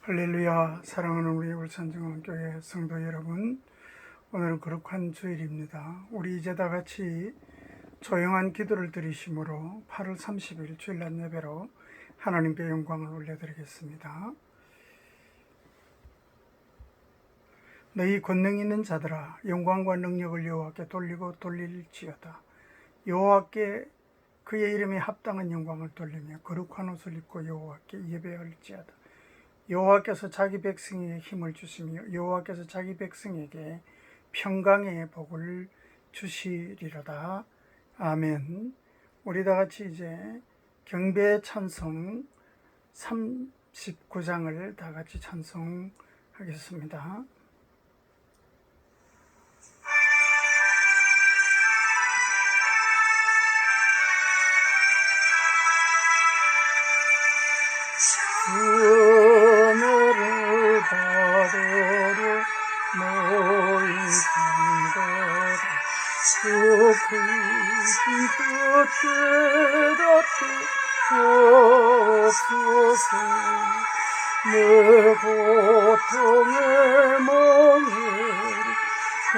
할렐루야. 사랑하는 우리 울산정원교회 성도 여러분, 오늘은 거룩한 주일입니다. 우리 이제 다 같이 조용한 기도를 드리심으로 8월 30일 주일날 예배로 하나님께 영광을 올려드리겠습니다. 너희 권능 있는 자들아, 영광과 능력을 여호와께 돌리고 돌릴지어다. 여호와께 그의 이름에 합당한 영광을 돌리며 거룩한 옷을 입고 여호와께 예배할지어다. 여호와께서 자기 백성에게 힘을 주시며 여호와께서 자기 백성에게 평강의 복을 주시리로다. 아멘. 우리 다 같이 이제 경배 찬송 39장을 다 같이 찬송하겠습니다. 은혜를 받으려 모인 성도들, 주 크신 뜻 깨닫게 하옵소서. 내 고통의 멍에를 다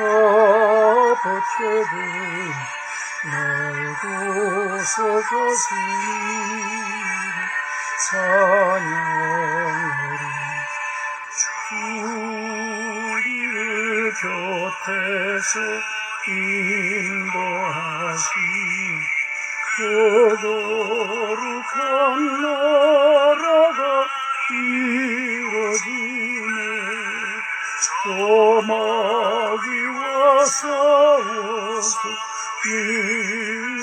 벗게 된 멀고서 가시니 찬양하리. 우리를 곁에서 인도하시 그 거룩한 나라가 이루어지네. 조마귀와 싸워서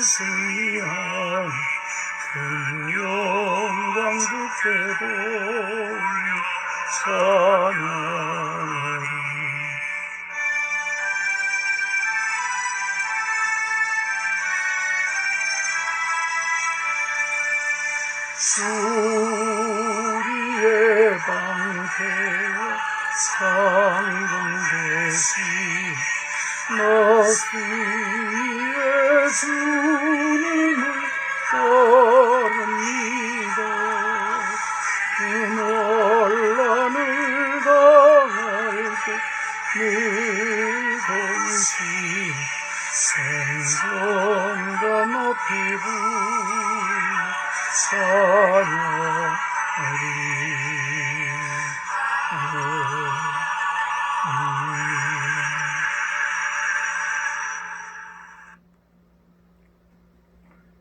승리하니 큰 영광 주께 돌리 찬양하리. 우리의 방패와 상금 대신 너스의 주님을 따릅니다. 그 논란을 당할 때 늘 동시 생선과 높이 불러 찬양하리.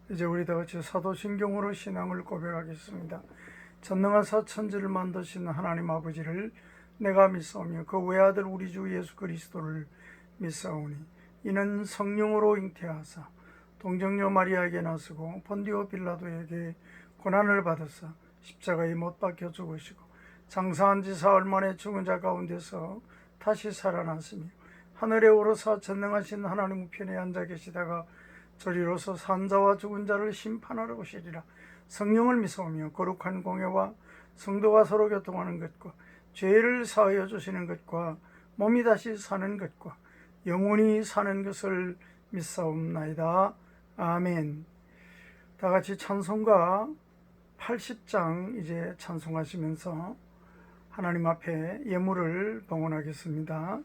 이제 우리 다 같이 사도신경으로 신앙을 고백하겠습니다. 전능한 사천지를 만드신 하나님 아버지를 내가 믿사오며 그 외아들 우리 주 예수 그리스도를 믿사오니 이는 성령으로 잉태하사 동정녀 마리아에게 나서고 본디오 빌라도에게 고난을 받으사 십자가에 못 박혀 죽으시고 장사한 지 사흘 만에 죽은 자 가운데서 다시 살아났으며 하늘에 오르사 전능하신 하나님 우편에 앉아 계시다가 저리로서 산자와 죽은 자를 심판하러 오시리라. 성령을 믿사오며 거룩한 공예와 성도가 서로 교통하는 것과 죄를 사하여 주시는 것과 몸이 다시 사는 것과 영원히 사는 것을 믿사옵나이다. 아멘. 다 같이 찬송가 80장 이제 찬송하시면서 하나님 앞에 예물을 봉헌하겠습니다.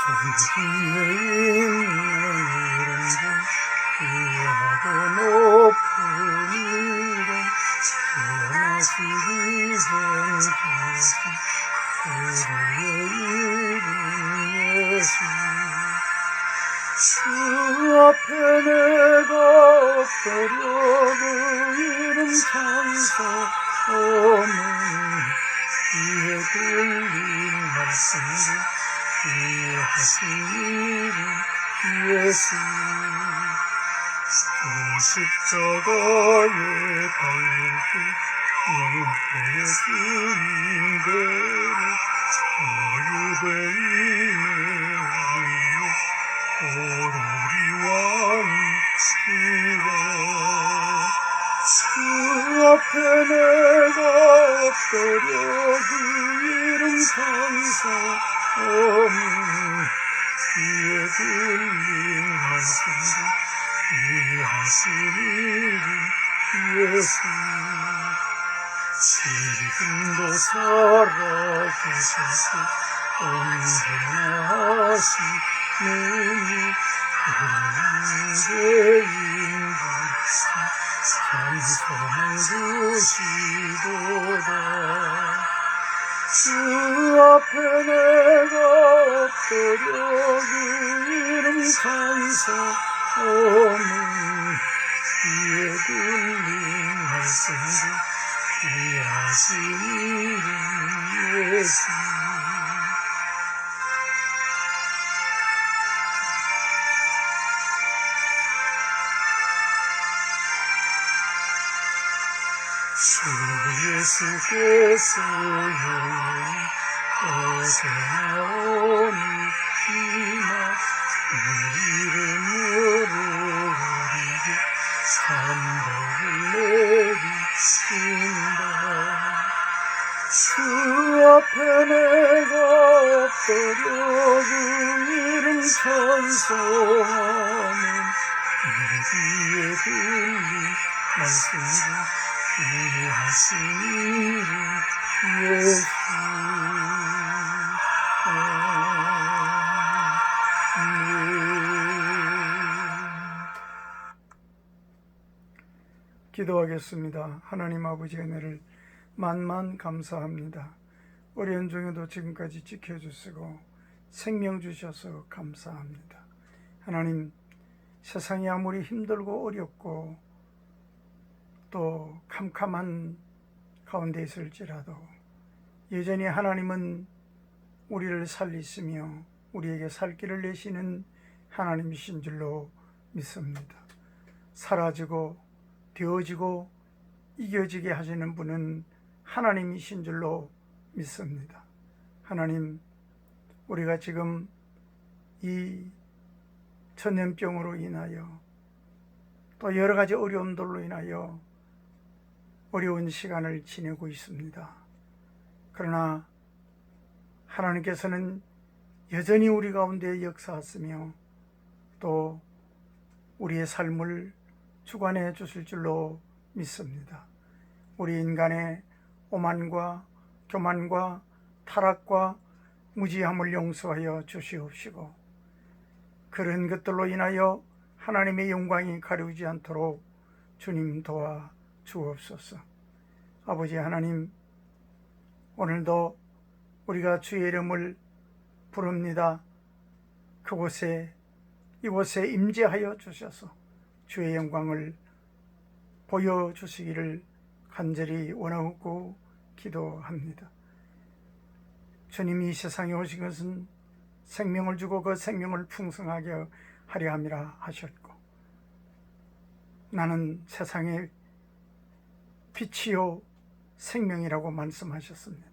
천지에 있는 이름들 귀하고 높은 이름 전하시기 전주신 우리의 이름 예수. 주 앞에 내가 엎드려 그 이름 찬송 어머니 귀에 들린 말씀을 귀하신 이름 예수. 그 십자가에 달릴 때 영태의 주님대로 유대인의 오로리 왕이시라. 주 앞에 내가 엎드려 그 이름 찬송 귀에 들린 말씀을 이해하시니 예수 지금도 살아계셔서 언제나 하시느니 그대인 찬송을 주시도다. 주 앞에 내가 엎드려 그 이름 찬송하는 귀에 들린 말씀을 이해하시는 예수 주 예수께서 영원히 어제나 오늘이나 이름으로 우리에게 산복을 내리신다. 주 앞에 내가 엎드려 그 이름 찬송하는 귀에 들린 말씀을 이해하시는 예수 기도하겠습니다. 하나님 아버지의 은혜를 만만 감사합니다. 어려운 중에도 지금까지 지켜주시고 생명 주셔서 감사합니다. 하나님, 세상이 아무리 힘들고 어렵고 또 캄캄한 가운데 있을지라도 여전히 하나님은 우리를 살리시며 우리에게 살 길을 내시는 하나님이신 줄로 믿습니다. 사라지고 되어지고 이겨지게 하시는 분은 하나님이신 줄로 믿습니다. 하나님, 우리가 지금 이 전염병으로 인하여 또 여러 가지 어려움들로 인하여 어려운 시간을 지내고 있습니다. 그러나 하나님께서는 여전히 우리 가운데 역사하시며 또 우리의 삶을 주관해 주실 줄로 믿습니다. 우리 인간의 오만과 교만과 타락과 무지함을 용서하여 주시옵시고 그런 것들로 인하여 하나님의 영광이 가려지지 않도록 주님 도와 주옵소서. 아버지 하나님, 오늘도 우리가 주의 이름을 부릅니다. 이곳에 임재하여 주셔서 주의 영광을 보여주시기를 간절히 원하고 기도합니다. 주님이 이 세상에 오신 것은 생명을 주고 그 생명을 풍성하게 하려 함이라 하셨고 나는 세상의 빛이요 생명이라고 말씀하셨습니다.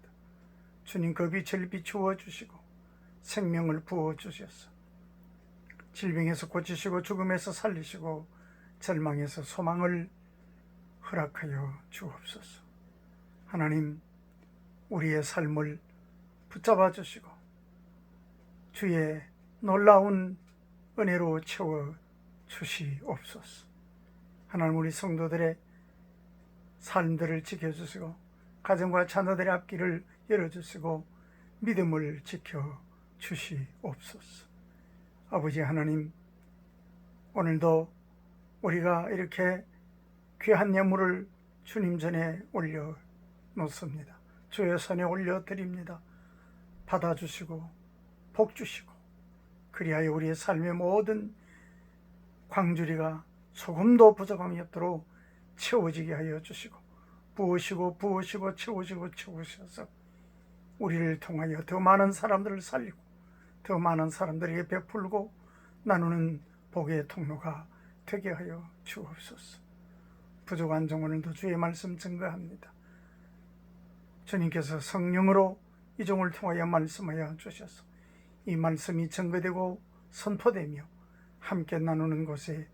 주님 그 빛을 비추어 주시고 생명을 부어 주셔서 질병에서 고치시고 죽음에서 살리시고 절망에서 소망을 허락하여 주옵소서. 하나님, 우리의 삶을 붙잡아 주시고 주의 놀라운 은혜로 채워 주시옵소서. 하나님, 우리 성도들의 삶들을 지켜주시고 가정과 자녀들의 앞길을 열어주시고 믿음을 지켜주시옵소서. 아버지 하나님, 오늘도 우리가 이렇게 귀한 예물을 주님 전에 올려 놓습니다. 주의 손에 올려드립니다. 받아주시고 복주시고 그리하여 우리의 삶의 모든 광주리가 조금도 부족함이 없도록 채워지게 하여 주시고 부으시고 채우셔서 우리를 통하여 더 많은 사람들을 살리고 더 많은 사람들에게 베풀고 나누는 복의 통로가 되게 하여 주옵소서. 부족한 종오늘도 주의 말씀 증거합니다. 주님께서 성령으로 이 종을 통하여 말씀하여 주셔서 이 말씀이 증거되고 선포되며 함께 나누는 곳에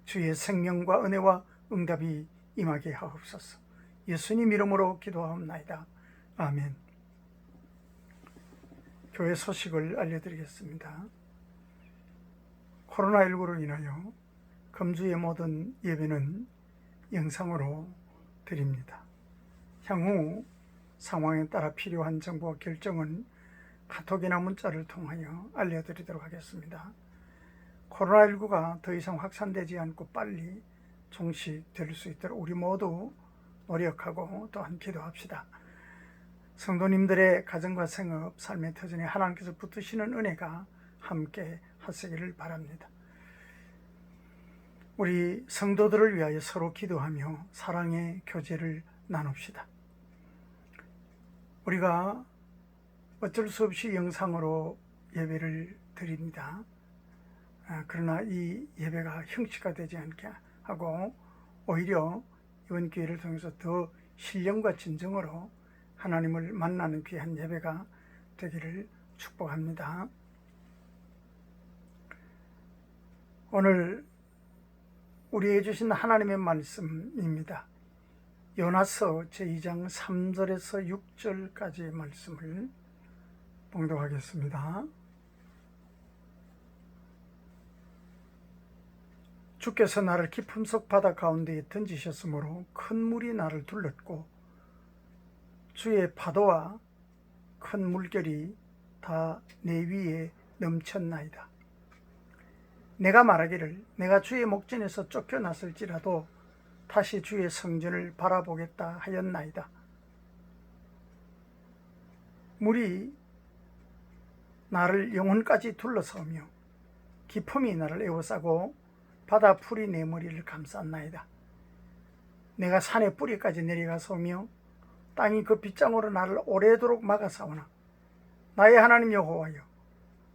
주의 생명과 은혜와 응답이 임하게 하옵소서. 예수님 이름으로 기도하옵나이다. 아멘. 교회 소식을 알려드리겠습니다. 코로나19로 인하여 금주의 모든 예배는 영상으로 드립니다. 향후 상황에 따라 필요한 정보와 결정은 카톡이나 문자를 통하여 알려드리도록 하겠습니다. 코로나19가 더 이상 확산되지 않고 빨리 종식될 수 있도록 우리 모두 노력하고 또한 기도합시다. 성도님들의 가정과 생업, 삶의 터전에 하나님께서 붙으시는 은혜가 함께 하시기를 바랍니다. 우리 성도들을 위하여 서로 기도하며 사랑의 교제를 나눕시다. 우리가 어쩔 수 없이 영상으로 예배를 드립니다. 그러나 이 예배가 형식화되지 않게 하고 오히려 이번 기회를 통해서 더 신령과 진정으로 하나님을 만나는 귀한 예배가 되기를 축복합니다. 오늘 우리에게 주신 하나님의 말씀입니다. 요나서 제2장 3절에서 6절까지의 말씀을 봉독하겠습니다. 주께서 나를 깊은 속 바다 가운데에 던지셨으므로 큰 물이 나를 둘렀고 주의 파도와 큰 물결이 다 내 위에 넘쳤나이다. 내가 말하기를 내가 주의 목전에서 쫓겨났을지라도 다시 주의 성전을 바라보겠다 하였나이다. 물이 나를 영혼까지 둘러싸며 깊음이 나를 에워싸고 바다 풀이 내 머리를 감쌌나이다. 내가 산의 뿌리까지 내려가서며 땅이 그 빗장으로 나를 오래도록 막아싸우나 나의 하나님 여호와여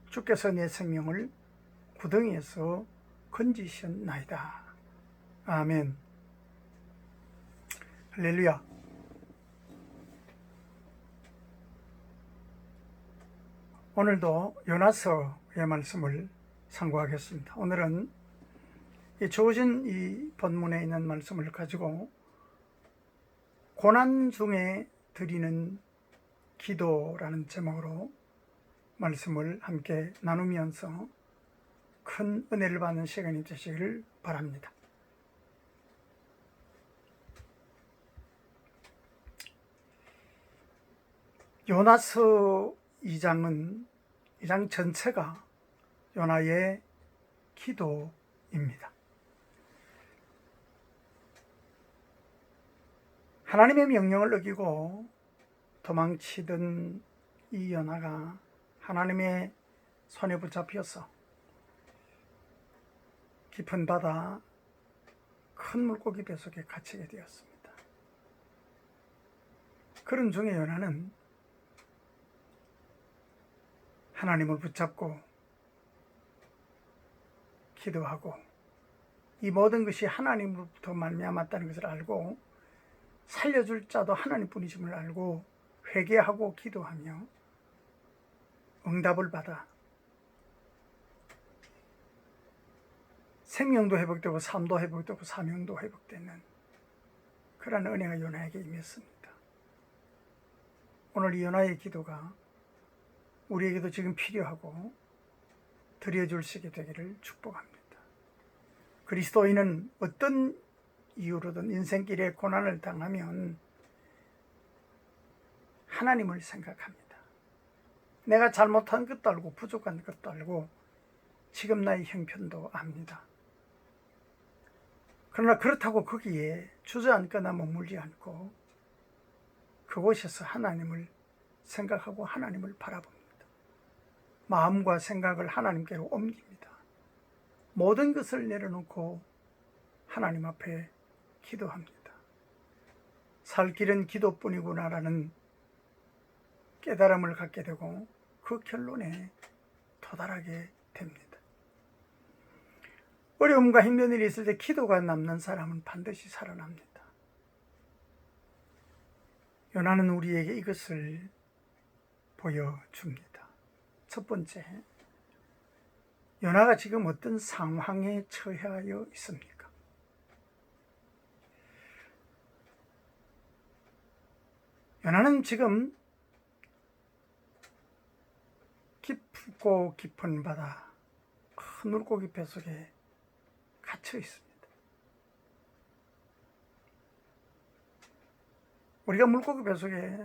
주께서 내 생명을 구덩이에서 건지셨나이다. 아멘. 할렐루야. 오늘도 요나서의 말씀을 상고하겠습니다. 오늘은 주어진 이 본문에 있는 말씀을 가지고 고난 중에 드리는 기도라는 제목으로 말씀을 함께 나누면서 큰 은혜를 받는 시간이 되시기를 바랍니다. 요나서 2장 전체가 요나의 기도입니다. 하나님의 명령을 어기고 도망치던 이 요나가 하나님의 손에 붙잡혀서 깊은 바다 큰 물고기 뱃속에 갇히게 되었습니다. 그런 중에 요나는 하나님을 붙잡고 기도하고 이 모든 것이 하나님으로부터 말미암았다는 것을 알고 살려줄 자도 하나님뿐이심을 알고 회개하고 기도하며 응답을 받아 생명도 회복되고 삶도 회복되고 사명도 회복되는 그런 은혜가 요나에게 임했습니다. 오늘 이 요나의 기도가 우리에게도 지금 필요하고 드려줄 수 있게 되기를 축복합니다. 그리스도인은 어떤 이유로든 인생길에 고난을 당하면 하나님을 생각합니다. 내가 잘못한 것도 알고 부족한 것도 알고 지금 나의 형편도 압니다. 그러나 그렇다고 거기에 주저앉거나 머물지 않고 그곳에서 하나님을 생각하고 하나님을 바라봅니다. 마음과 생각을 하나님께로 옮깁니다. 모든 것을 내려놓고 하나님 앞에 기도합니다. 살 길은 기도뿐이구나라는 깨달음을 갖게 되고 그 결론에 도달하게 됩니다. 어려움과 힘든 일이 있을 때 기도가 남는 사람은 반드시 살아납니다. 요나는 우리에게 이것을 보여줍니다. 첫 번째, 요나가 지금 어떤 상황에 처하여 있습니까? 요나는 지금 깊고 깊은 바다, 큰 물고기 뱃속에 갇혀 있습니다. 우리가 물고기 뱃속에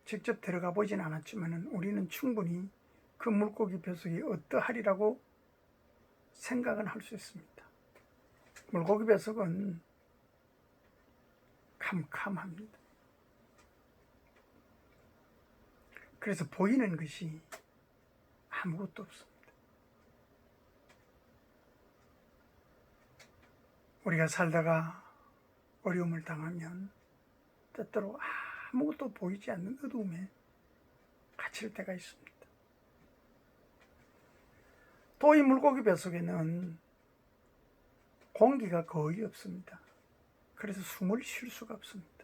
직접 들어가 보진 않았지만 우리는 충분히 그 물고기 뱃속이 어떠하리라고 생각은 할 수 있습니다. 물고기 뱃속은 캄캄합니다. 그래서 보이는 것이 아무것도 없습니다. 우리가 살다가 어려움을 당하면 때때로 아무것도 보이지 않는 어두움에 갇힐 때가 있습니다. 또 이 물고기 뱃속에는 공기가 거의 없습니다. 그래서 숨을 쉴 수가 없습니다.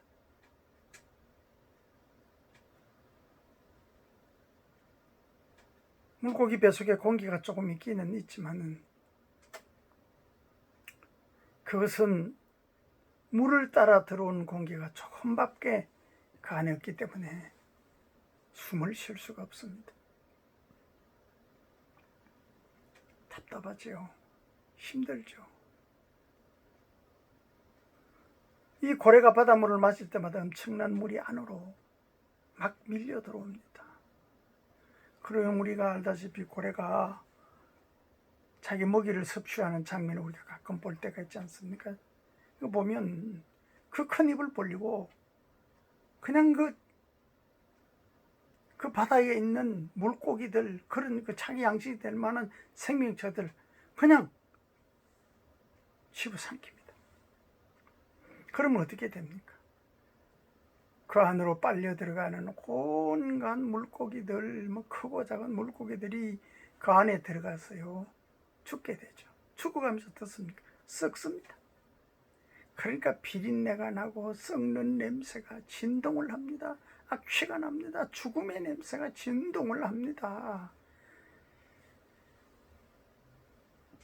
물고기 뱃속에 공기가 조금 있기는 있지만은 그것은 물을 따라 들어온 공기가 조금밖에 그 안에 없기 때문에 숨을 쉴 수가 없습니다. 답답하지요. 힘들죠. 이 고래가 바닷물을 마실 때마다 엄청난 물이 안으로 막 밀려 들어옵니다. 그러면 우리가 알다시피 고래가 자기 먹이를 섭취하는 장면을 우리가 가끔 볼 때가 있지 않습니까? 이거 보면 그 큰 입을 벌리고 그냥 그 바다에 있는 물고기들, 그런 그 자기 양식이 될 만한 생명체들 그냥 집어삼킵니다. 그러면 어떻게 됩니까? 그 안으로 빨려 들어가는 온갖 물고기들, 뭐 크고 작은 물고기들이 그 안에 들어가서요 죽게 되죠. 죽어가면서 어떻습니까? 썩습니다. 그러니까 비린내가 나고 썩는 냄새가 진동을 합니다. 악취가 납니다. 죽음의 냄새가 진동을 합니다.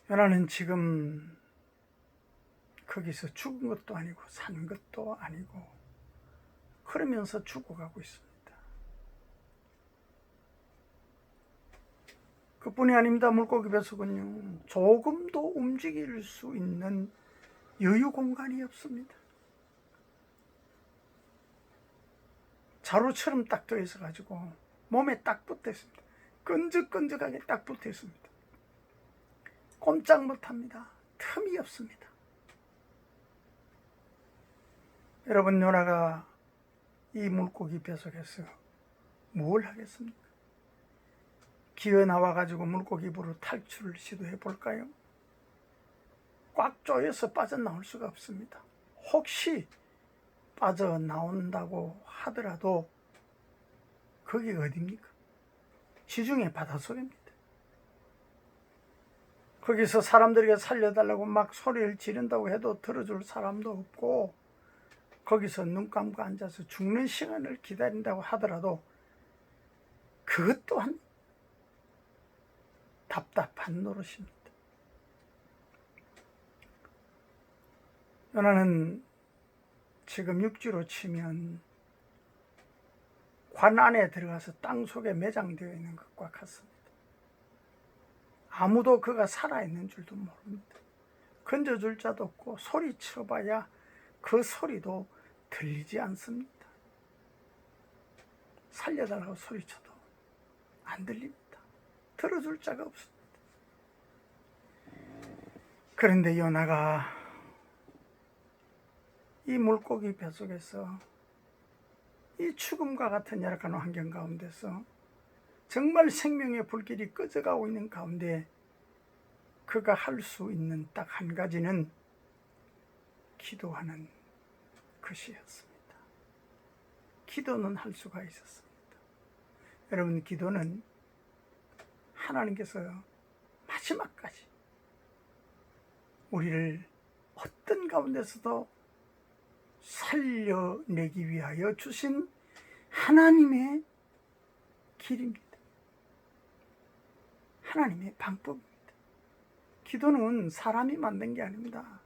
연하는 지금 거기서 죽은 것도 아니고 산 것도 아니고 그러면서 죽어가고 있습니다. 그뿐이 아닙니다. 물고기 뱃속은요 조금도 움직일 수 있는 여유 공간이 없습니다. 자루처럼 딱 떠 있어 가지고 몸에 딱 붙어 있습니다. 끈적끈적하게 딱 붙어 있습니다. 꼼짝 못합니다. 틈이 없습니다. 여러분, 요나가 이 물고기 뱃속에서 뭘 하겠습니까? 기어 나와 가지고 물고기 입으로 탈출을 시도해 볼까요? 꽉 조여서 빠져나올 수가 없습니다. 혹시 빠져나온다고 하더라도 거기가 어디입니까? 지중해 바닷속입니다. 거기서 사람들에게 살려달라고 막 소리를 지른다고 해도 들어줄 사람도 없고 거기서 눈 감고 앉아서 죽는 시간을 기다린다고 하더라도 그것 또한 답답한 노릇입니다. 요나는 지금 육지로 치면 관 안에 들어가서 땅 속에 매장되어 있는 것과 같습니다. 아무도 그가 살아있는 줄도 모릅니다. 건져줄 자도 없고 소리쳐봐야 그 소리도 들리지 않습니다. 살려달라고 소리쳐도 안 들립니다. 들어줄 자가 없습니다. 그런데 요나가 이 물고기 뱃속에서 이 죽음과 같은 열악한 환경 가운데서 정말 생명의 불길이 꺼져가고 있는 가운데 그가 할 수 있는 딱 한 가지는 기도하는 것이었습니다. 기도는 할 수가 있었습니다. 여러분, 기도는 하나님께서 마지막까지 우리를 어떤 가운데서도 살려내기 위하여 주신 하나님의 길입니다. 하나님의 방법입니다. 기도는 사람이 만든 게 아닙니다.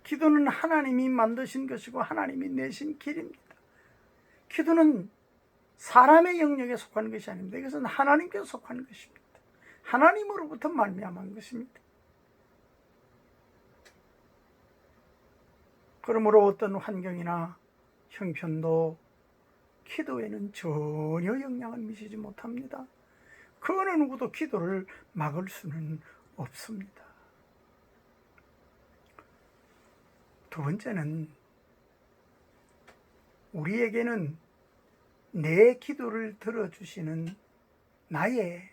기도는 하나님이 만드신 것이고 하나님이 내신 길입니다. 기도는 사람의 영역에 속하는 것이 아닙니다. 이것은 하나님께 속하는 것입니다. 하나님으로부터 말미암은 것입니다. 그러므로 어떤 환경이나 형편도 기도에는 전혀 영향을 미치지 못합니다. 그 어느 누구도 기도를 막을 수는 없습니다. 두 번째는 우리에게는 내 기도를 들어주시는 나의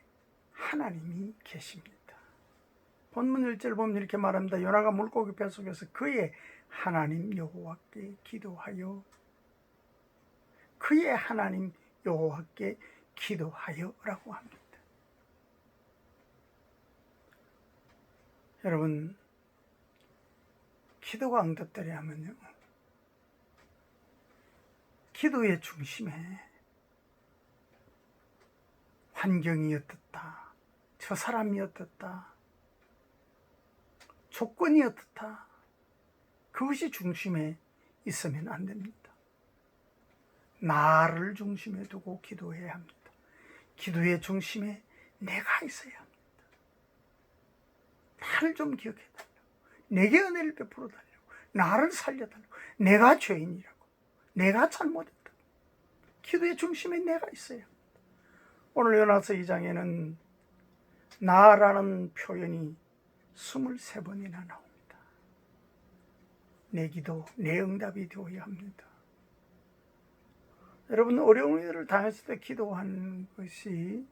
하나님이 계십니다. 본문 1절 보면 이렇게 말합니다. 요나가 물고기 뱃속에서 그의 하나님 여호와께 기도하여, 그의 하나님 여호와께 기도하여 라고 합니다. 여러분, 기도가 응답되려 하면요, 기도의 중심에 환경이 어떻다, 저 사람이 어떻다, 조건이 어떻다, 그것이 중심에 있으면 안 됩니다. 나를 중심에 두고 기도해야 합니다. 기도의 중심에 내가 있어야 합니다. 나를 좀 기억해달라고, 내게 은혜를 베풀어달라고, 나를 살려달라고, 내가 죄인이라고, 내가 잘못했다. 기도의 중심에 내가 있어야 합니다. 오늘 요나서 2장에는 나라는 표현이 23번이나 나옵니다. 내 기도, 내 응답이 되어야 합니다. 여러분, 어려운 일을 당했을 때 기도하는 것이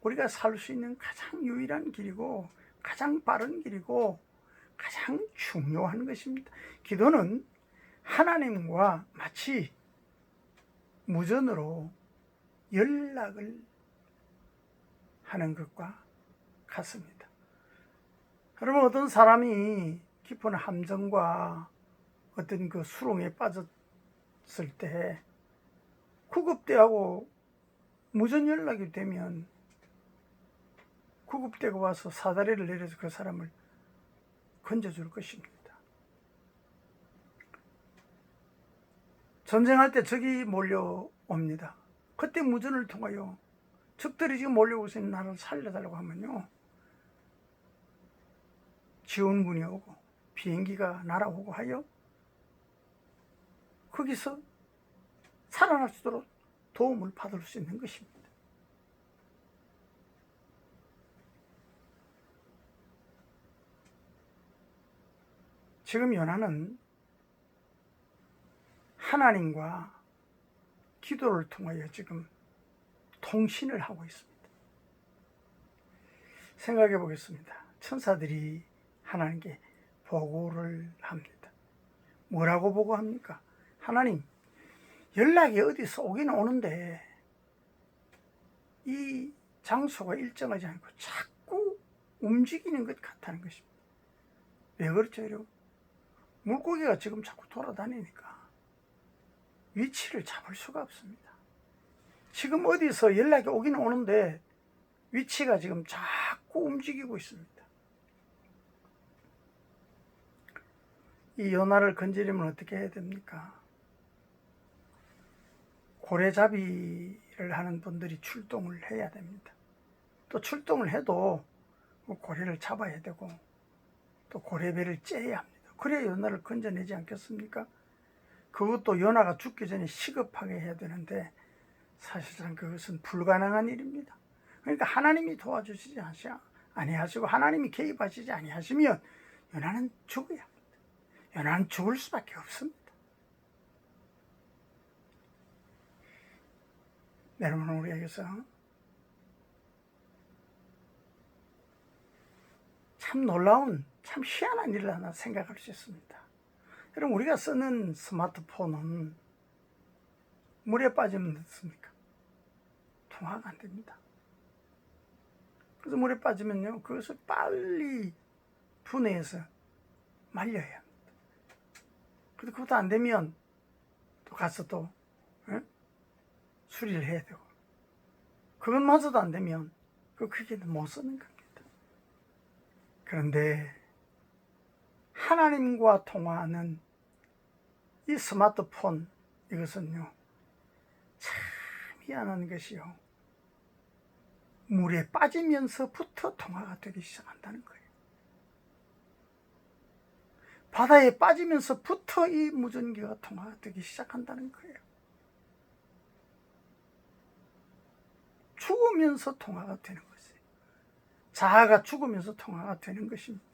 우리가 살 수 있는 가장 유일한 길이고 가장 빠른 길이고 가장 중요한 것입니다. 기도는 하나님과 마치 무전으로 연락을 하는 것과 같습니다. 여러분, 어떤 사람이 깊은 함정과 어떤 그 수렁에 빠졌을 때 구급대하고 무전 연락이 되면 구급대가 와서 사다리를 내려서 그 사람을 건져줄 것입니다. 전쟁할 때 적이 몰려옵니다. 그때 무전을 통하여 적들이 지금 몰려오고 있는 나를 살려달라고 하면요, 지원군이 오고 비행기가 날아오고 하여 거기서 살아날 수 있도록 도움을 받을 수 있는 것입니다. 지금 요나는 하나님과 기도를 통하여 지금 통신을 하고 있습니다. 생각해 보겠습니다. 천사들이 하나님께 보고를 합니다. 뭐라고 보고합니까? 하나님, 연락이 어디서 오긴 오는데 이 장소가 일정하지 않고 자꾸 움직이는 것 같다는 것입니다. 왜 그렇죠, 여러분? 물고기가 지금 자꾸 돌아다니니까 위치를 잡을 수가 없습니다. 지금 어디서 연락이 오긴 오는데 위치가 지금 자꾸 움직이고 있습니다. 이 요나를 건지려면 어떻게 해야 됩니까? 고래잡이를 하는 분들이 출동을 해야 됩니다. 또 출동을 해도 고래를 잡아야 되고 또 고래배를 째야 합니다. 그래야 요나를 건져내지 않겠습니까? 그것도 요나가 죽기 전에 시급하게 해야 되는데 사실상 그것은 불가능한 일입니다. 그러니까 하나님이 도와주시지 아니하시고 하나님이 개입하시지 아니하시면 요나는 죽어야 합니다. 요나는 죽을 수밖에 없습니다. 여러분, 우리에게서 참 놀라운, 참 희한한 일을 하나 생각할 수 있습니다. 여러분, 우리가 쓰는 스마트폰은 물에 빠지면 어떻습니까? 통화가 안 됩니다. 그래서 물에 빠지면요, 그것을 빨리 분해해서 말려야 합니다. 그래도 그것도 안 되면 또 가서 또 수리를 해야 되고, 그것마저도 안 되면 그게는 못 쓰는 겁니다. 그런데 하나님과 통화하는 이 스마트폰, 이것은요 참 희한한 것이요, 물에 빠지면서부터 통화가 되기 시작한다는 거예요. 바다에 빠지면서부터 이 무전기가 통화가 되기 시작한다는 거예요. 죽으면서 통화가 되는 것이에요. 자아가 죽으면서 통화가 되는 것입니다.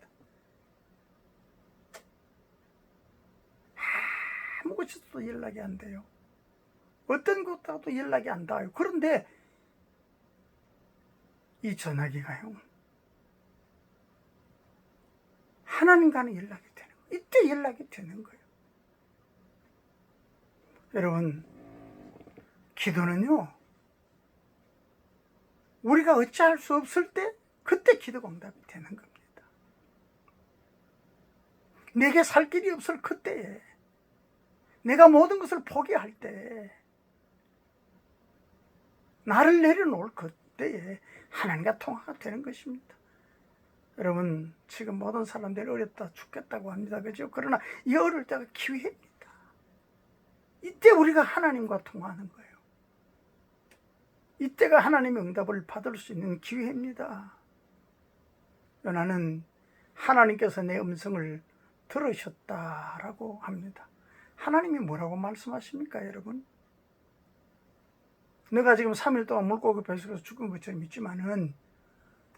아무것도 연락이 안 돼요. 어떤 것과도 연락이 안 닿아요. 그런데 이 전화기가요, 하나님과는 연락이 되는 거예요. 이때 연락이 되는 거예요. 여러분, 기도는요, 우리가 어찌할 수 없을 때 그때 기도가 응답이 되는 겁니다. 내게 살 길이 없을 그때에, 내가 모든 것을 포기할 때, 나를 내려놓을 그때에 하나님과 통화가 되는 것입니다. 여러분, 지금 모든 사람들이 어렵다 죽겠다고 합니다. 그죠? 그러나 이 어려울 때가 기회입니다. 이때 우리가 하나님과 통화하는 거예요. 이때가 하나님의 응답을 받을 수 있는 기회입니다. 요나는 하나님께서 내 음성을 들으셨다라고 합니다. 하나님이 뭐라고 말씀하십니까, 여러분? 너가 지금 3일 동안 물고기 뱃속에서 죽은 것처럼 있지만은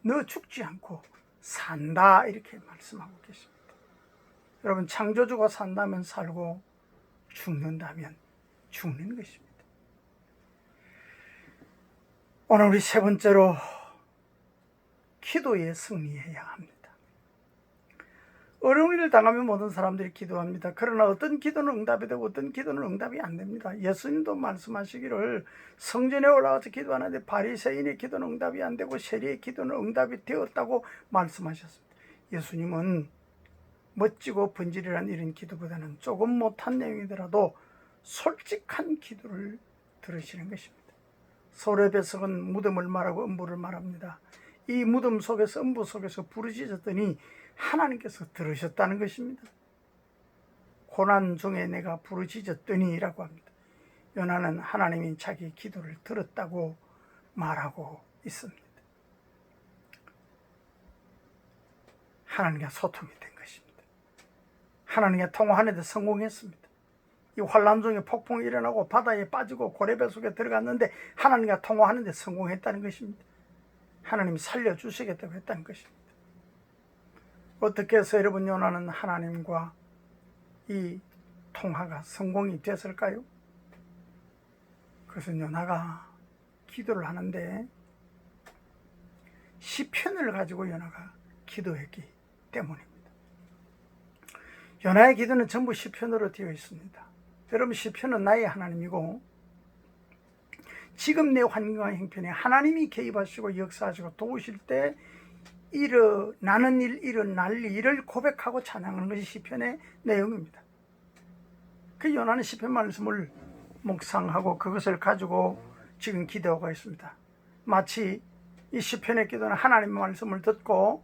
너 죽지 않고 산다, 이렇게 말씀하고 계십니다. 여러분, 창조주가 산다면 살고 죽는다면 죽는 것입니다. 오늘 우리 세 번째로 기도에 승리해야 합니다. 어려운 일을 당하면 모든 사람들이 기도합니다. 그러나 어떤 기도는 응답이 되고 어떤 기도는 응답이 안 됩니다. 예수님도 말씀하시기를 성전에 올라가서 기도하는데 바리새인의 기도는 응답이 안 되고 세리의 기도는 응답이 되었다고 말씀하셨습니다. 예수님은 멋지고 번지르란 이런 기도보다는 조금 못한 내용이더라도 솔직한 기도를 들으시는 것입니다. 소래 뱃속은 무덤을 말하고 음부를 말합니다. 이 무덤 속에서, 음부 속에서 부르짖었더니 하나님께서 들으셨다는 것입니다. 고난 중에 내가 부르짖었더니 라고 합니다. 요나는 하나님이 자기 기도를 들었다고 말하고 있습니다. 하나님과 소통이 된 것입니다. 하나님과 통화하는 데 성공했습니다. 이 환란 중에 폭풍이 일어나고 바다에 빠지고 고래배 속에 들어갔는데 하나님과 통화하는 데 성공했다는 것입니다. 하나님이 살려주시겠다고 했다는 것입니다. 어떻게 해서 여러분, 요나는 하나님과 이 통화가 성공이 됐을까요? 그것은 요나가 기도를 하는데 시편을 가지고 요나가 기도했기 때문입니다. 요나의 기도는 전부 시편으로 되어 있습니다. 여러분, 시편은 나의 하나님이고 지금 내 환경과 형편에 하나님이 개입하시고 역사하시고 도우실 때 나는 일어날 일을 고백하고 찬양하는 것이 시편의 내용입니다. 그 요나는 시편 말씀을 묵상하고 그것을 가지고 지금 기도하고 있습니다. 마치 이 시편의 기도는 하나님의 말씀을 듣고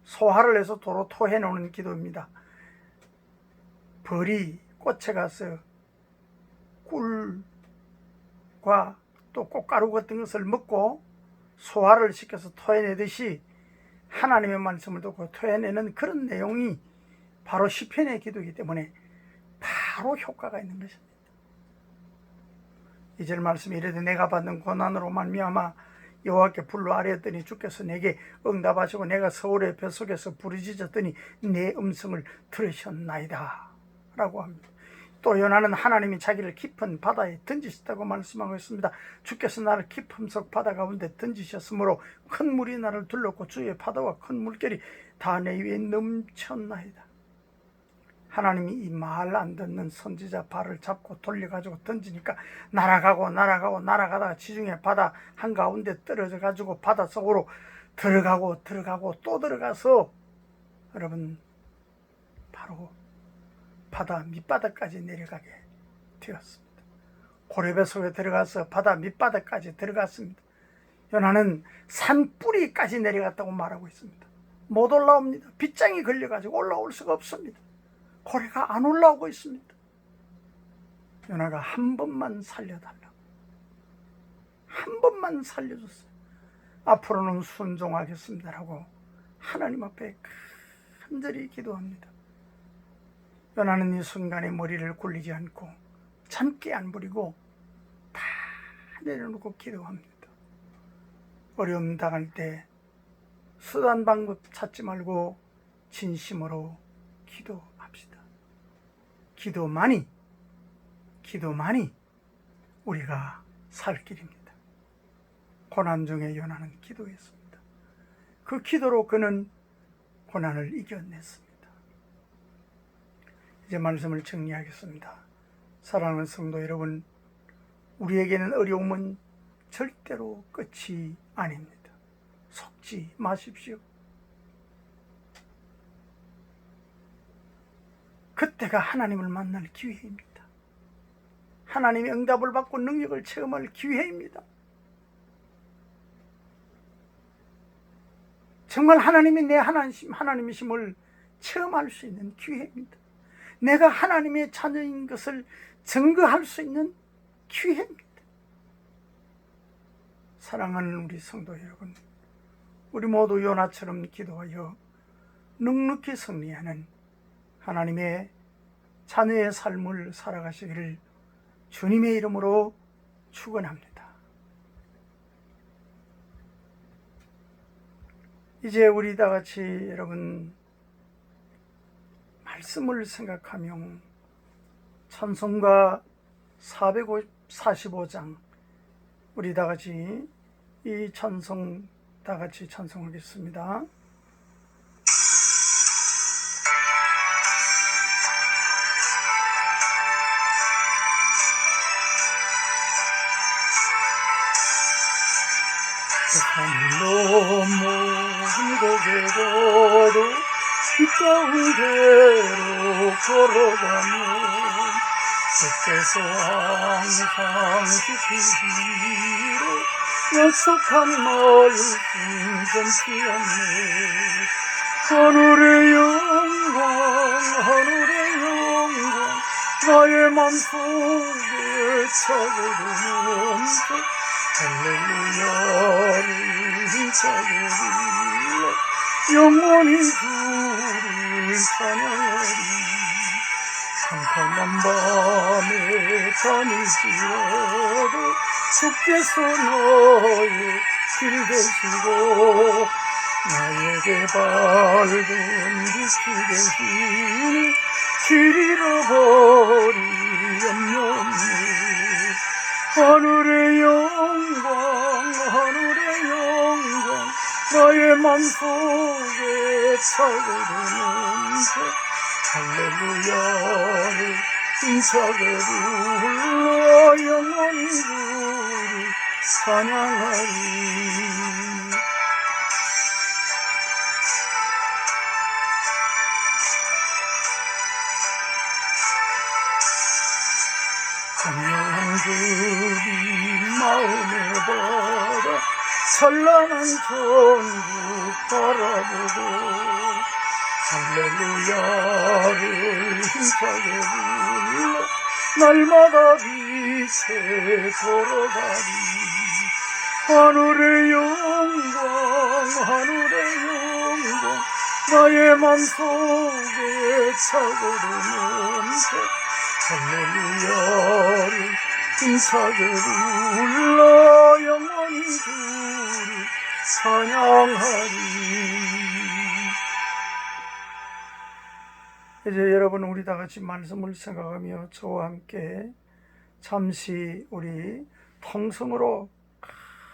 소화를 해서 도로 토해 놓는 기도입니다. 벌이 꽃에 가서 꿀과 또 꽃가루 같은 것을 먹고 소화를 시켜서 토해내듯이 하나님의 말씀을 듣고 토해내는 그런 내용이 바로 시편의 기도이기 때문에 바로 효과가 있는 것입니다. 2절 말씀이 이르되 내가 받는 고난으로 말미암아 여호와께 불로 아뢰었더니 주께서 내게 응답하시고 내가 서울의 뱃속에서 부르짖었더니 내 음성을 들으셨나이다 라고 합니다. 또 요나는 하나님이 자기를 깊은 바다에 던지셨다고 말씀하고 있습니다. 주께서 나를 깊은 속 바다 가운데 던지셨으므로 큰 물이 나를 둘렀고 주의 파도와 큰 물결이 다 내 위에 넘쳤나이다. 하나님이 이 말 안 듣는 선지자 발을 잡고 돌려가지고 던지니까 날아가다가 지중해 바다 한가운데 떨어져가지고 바다 속으로 들어가고 또 들어가서 여러분 바로 바다 밑바닥까지 내려가게 되었습니다. 고래배 속에 들어가서 바다 밑바닥까지 들어갔습니다. 요나는 산 뿌리까지 내려갔다고 말하고 있습니다. 못 올라옵니다. 빗장이 걸려가지고 올라올 수가 없습니다. 고래가 안 올라오고 있습니다. 요나가 한 번만 살려달라고, 한 번만 살려줬어요. 앞으로는 순종하겠습니다라고 하나님 앞에 간절히 기도합니다. 요나는 이 순간에 머리를 굴리지 않고 잠깨 안 부리고 다 내려놓고 기도합니다. 어려움 당할 때 수단 방법 찾지 말고 진심으로 기도합시다. 기도만이 우리가 살 길입니다. 고난 중에 요나는 기도했습니다. 그 기도로 그는 고난을 이겨냈습니다. 이제 말씀을 정리하겠습니다. 사랑하는 성도 여러분, 우리에게는 어려움은 절대로 끝이 아닙니다. 속지 마십시오. 그때가 하나님을 만날 기회입니다. 하나님의 응답을 받고 능력을 체험할 기회입니다. 정말 하나님이 내 하나님이심을 체험할 수 있는 기회입니다. 내가 하나님의 자녀인 것을 증거할 수 있는 기회입니다. 사랑하는 우리 성도 여러분, 우리 모두 요나처럼 기도하여 넉넉히 승리하는 하나님의 자녀의 삶을 살아가시기를 주님의 이름으로 축원합니다. 이제 우리 다 같이 여러분 말씀을 생각하며 찬송가 445장 우리 다 같이 이 찬송 다 같이 찬송하겠습니다. 하늘로 먼 곳에 가도 빛가운 대로 걸어가면 주께서 항상 지키시기로 약속한 말씀 변치 않네. 하늘의 영광 나의 맘속에 차고르면서 할렐루야를 힘차게 불러 영원히 주를 찬양하리. 캄캄한 밤에 다닐지라도 주께서 나의 길 되시고 나에게 밝은 빛이 되시니 길 잃어버리 염려 없네. 하늘의 영광 나의 맘속에 차고르면서 할렐루야를 힘차게 불러 영원히 주를 찬양하리. 강렬한 그리 마음에 받아 찬란한 천국 바라보고 할렐루야를 힘차게 불러 날마다 빛에 걸어가리. 하늘의 영광 나의 맘속에 차고르면서 할렐루야를 힘차게 불러 영원히 주를 찬양하리. 이제 여러분 우리 다 같이 말씀을 생각하며 저와 함께 잠시 우리 통성으로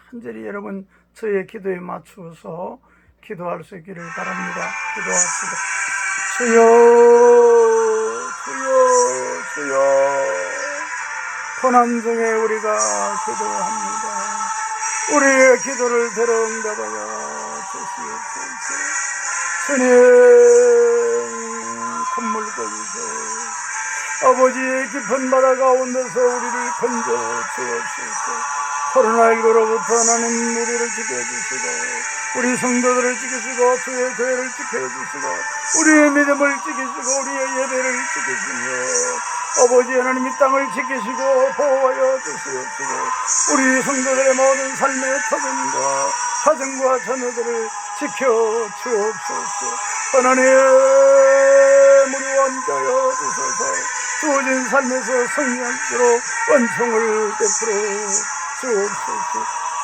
간절히 여러분 저의 기도에 맞추어서 기도할 수 있기를 바랍니다. 기도합시다. 주여 고난 중에 우리가 기도합니다. 우리의 기도를 들어 응답하여 주시옵소서. 주님 건물 거기서 아버지의 깊은 바다 가운데서 우리를 건져 주옵소서. 코로나19로부터 하나님 우리를 지켜주시고 우리 성도들을 지키시고 주의 교회를 지켜주시고 우리의 믿음을 지키시고 우리의 예배를 지키시며 아버지 하나님 이 땅을 지키시고 보호하여 주시옵시고 우리 성도들의 모든 삶의 터전과 가정과 자녀들을 지켜 주옵소서. 하나님 우리와 함께하여 주소서. 주어진 삶에서 승리할수록 은총을 베풀어 주옵소서.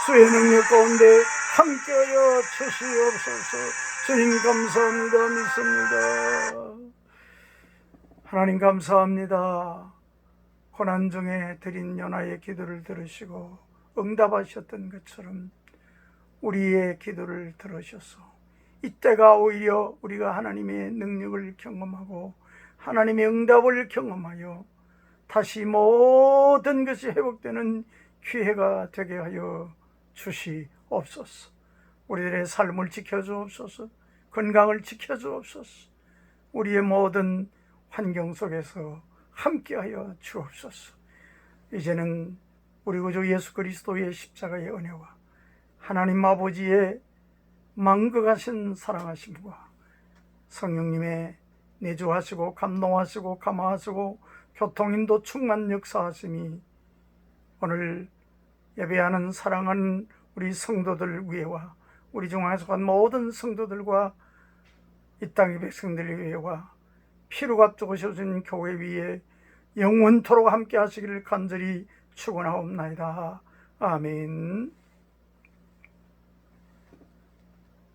주의 능력 가운데 함께하여 주시옵소서. 주님 감사합니다. 믿습니다. 하나님 감사합니다. 고난 중에 드린 연하의 기도를 들으시고 응답하셨던 것처럼 우리의 기도를 들으셔서 이때가 오히려 우리가 하나님의 능력을 경험하고 하나님의 응답을 경험하여 다시 모든 것이 회복되는 기회가 되게 하여 주시옵소서. 우리들의 삶을 지켜주옵소서. 건강을 지켜주옵소서. 우리의 모든 환경 속에서 함께하여 주옵소서. 이제는 우리 구주 예수 그리스도의 십자가의 은혜와 하나님 아버지의 만극하신 사랑하심과 성령님의 내주하시고 감동하시고 감화하시고 교통인도 충만 역사하심이 오늘 예배하는 사랑하는 우리 성도들 위에와 우리 중앙에 속한 모든 성도들과 이 땅의 백성들 위에와 피로가 쪼그셔진 교회 위에 영원토록 함께 하시기를 간절히 축원하옵나이다. 아멘.